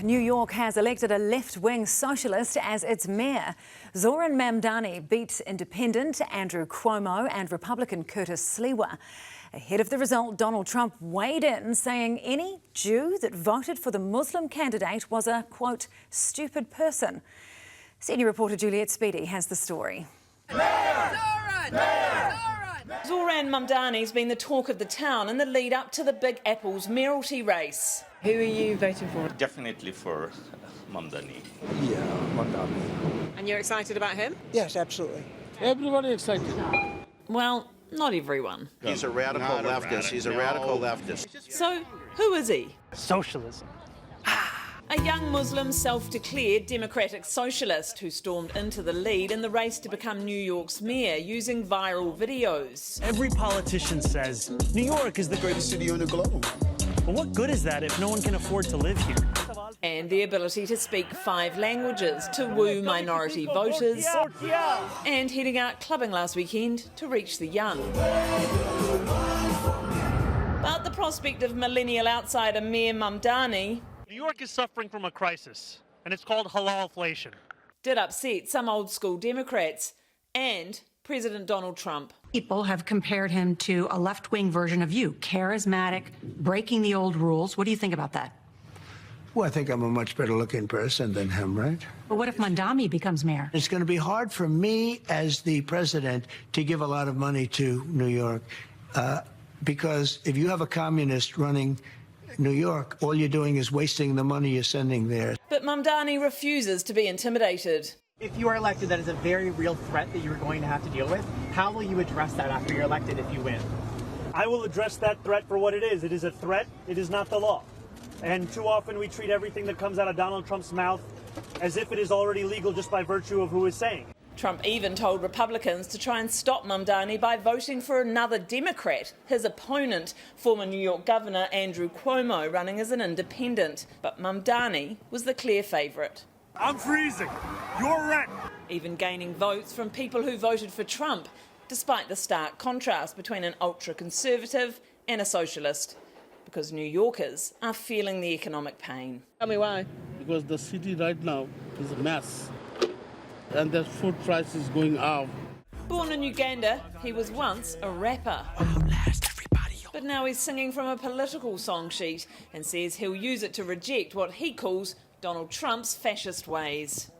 week, New York has elected a left-wing socialist as its mayor. Zohran Mamdani beat independent Andrew Cuomo and Republican Curtis Sliwa. Ahead of the result, Donald Trump weighed in, saying any Jew that voted for the Muslim candidate was a, quote, stupid person. Senior reporter Juliet Speedy has the story. Zohran Mamdani's been the talk of the town in the lead up to the Big Apple's mayoralty race. Who are you voting for? Definitely for Mamdani. Yeah, Mamdani. And you're excited about him? Yes, absolutely. Everybody excited. Well, not everyone. He's a radical leftist. He's a radical leftist. So, who is he? Socialism. A young Muslim self-declared democratic socialist who stormed into the lead in the race to become New York's mayor using viral videos. Every politician says New York is the greatest city on the globe. But what good is that if no one can afford to live here? And the ability to speak 5 languages to woo minority voters, and heading out clubbing last weekend to reach the young. But the prospect of millennial outsider Mayor Mamdani New York is suffering from a crisis, and it's called halalflation. did upset some old-school Democrats and President Donald Trump. People have compared him to a left-wing version of you, charismatic, breaking the old rules. What do you think about that? Well, I think I'm a much better looking person than him, right? But what if Mamdani becomes mayor? It's going to be hard for me as the president to give a lot of money to New York because if you have a communist running New York, all you're doing is wasting the money you're sending there. But Mamdani refuses to be intimidated. If you are elected, that is a very real threat that you're going to have to deal with. How will you address that after you're elected if you win? I will address that threat for what it is. It is a threat. It is not the law. And too often we treat everything that comes out of Donald Trump's mouth as if it is already legal just by virtue of who is saying it. Trump even told Republicans to try and stop Mamdani by voting for another Democrat, his opponent, former New York Governor Andrew Cuomo, running as an independent. But Mamdani was the clear favourite. I'm freezing. You're red. Even gaining votes from people who voted for Trump, despite the stark contrast between an ultra-conservative and a socialist. Because New Yorkers are feeling the economic pain. Tell me why. Because the city right now is a mess. And the food price is going up. Born in Uganda, he was once a rapper. But now he's singing from a political song sheet and says he'll use it to reject what he calls Donald Trump's fascist ways.